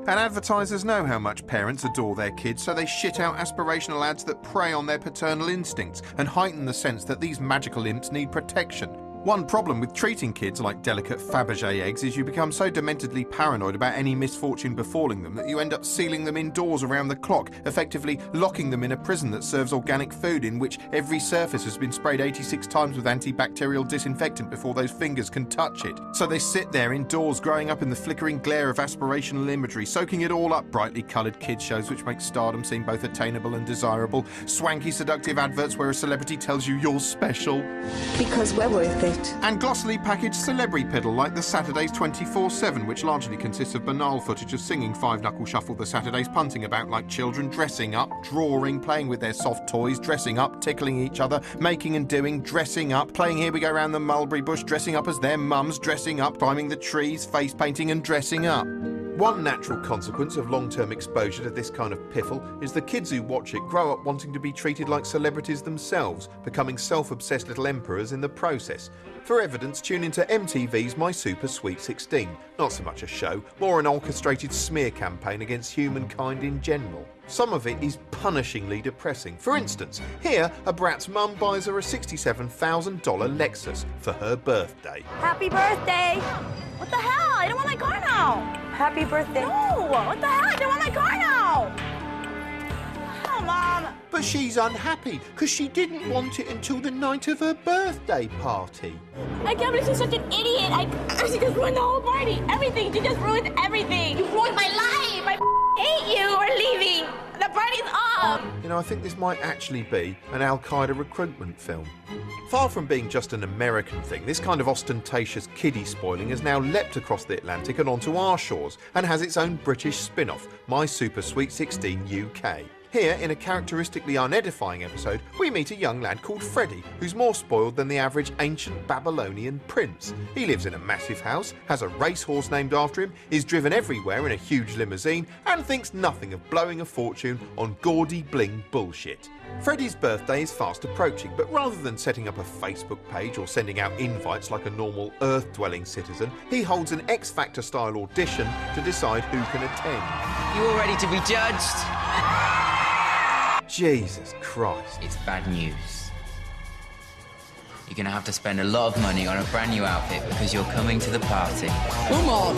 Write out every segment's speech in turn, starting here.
And advertisers know how much parents adore their kids, so they shit out aspirational ads that prey on their paternal instincts and heighten the sense that these magical imps need protection. One problem with treating kids like delicate Fabergé eggs is you become so dementedly paranoid about any misfortune befalling them that you end up sealing them indoors around the clock, effectively locking them in a prison that serves organic food in which every surface has been sprayed 86 times with antibacterial disinfectant before those fingers can touch it. So they sit there indoors, growing up in the flickering glare of aspirational imagery, soaking it all up brightly coloured kids shows which make stardom seem both attainable and desirable, swanky seductive adverts where a celebrity tells you you're special. Because we're worth it. And glossily packaged celebrity piddle like the Saturdays 24/7, which largely consists of banal footage of singing Five Knuckle Shuffle the Saturdays, punting about like children, dressing up, drawing, playing with their soft toys, dressing up, tickling each other, making and doing, dressing up, playing Here We Go Round the Mulberry Bush, dressing up as their mums, dressing up, climbing the trees, face painting and dressing up. One natural consequence of long-term exposure to this kind of piffle is the kids who watch it grow up wanting to be treated like celebrities themselves, becoming self-obsessed little emperors in the process. For evidence, tune into MTV's My Super Sweet 16. Not so much a show, more an orchestrated smear campaign against humankind in general. Some of it is punishingly depressing. For instance, here a brat's mum buys her a $67,000 Lexus for her birthday. Happy birthday! What the hell? I don't want my car now! Happy birthday. No! What the hell? I don't want my car now! Oh, Mom! But she's unhappy because she didn't want it until the night of her birthday party. I can't believe she's such an idiot! She just ruined the whole party! Everything! She just ruined everything! You ruined my life! I hate you! We're leaving! The party's off! You know, I think this might actually be an Al-Qaeda recruitment film. Far from being just an American thing, this kind of ostentatious kiddie spoiling has now leapt across the Atlantic and onto our shores and has its own British spin-off, My Super Sweet 16 UK. Here, in a characteristically unedifying episode, we meet a young lad called Freddie, who's more spoiled than the average ancient Babylonian prince. He lives in a massive house, has a racehorse named after him, is driven everywhere in a huge limousine, and thinks nothing of blowing a fortune on gaudy bling bullshit. Freddie's birthday is fast approaching, but rather than setting up a Facebook page or sending out invites like a normal Earth-dwelling citizen, he holds an X Factor style audition to decide who can attend. You all ready to be judged? Jesus Christ. It's bad news. You're gonna have to spend a lot of money on a brand new outfit because you're coming to the party. Come on.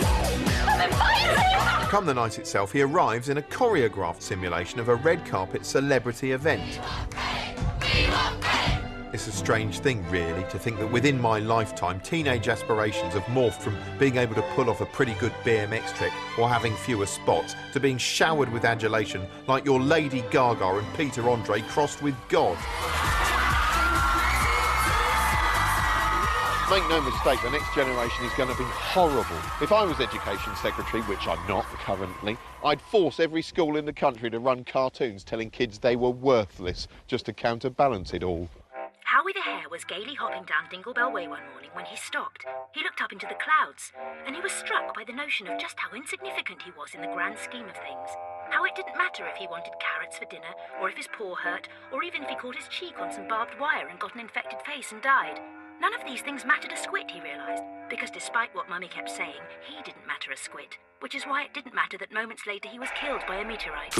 Come the night itself, he arrives in a choreographed simulation of a red carpet celebrity event. It's a strange thing, really, to think that within my lifetime, teenage aspirations have morphed from being able to pull off a pretty good BMX trick or having fewer spots to being showered with adulation like your Lady Gaga and Peter Andre crossed with God. Make no mistake, the next generation is going to be horrible. If I was Education Secretary, which I'm not currently, I'd force every school in the country to run cartoons telling kids they were worthless just to counterbalance it all. Howie the Hare was gaily hopping down Dingle Bell Way one morning when he stopped. He looked up into the clouds, and he was struck by the notion of just how insignificant he was in the grand scheme of things. How it didn't matter if he wanted carrots for dinner, or if his paw hurt, or even if he caught his cheek on some barbed wire and got an infected face and died. None of these things mattered a squit, he realised, because despite what Mummy kept saying, he didn't matter a squit. Which is why it didn't matter that moments later he was killed by a meteorite.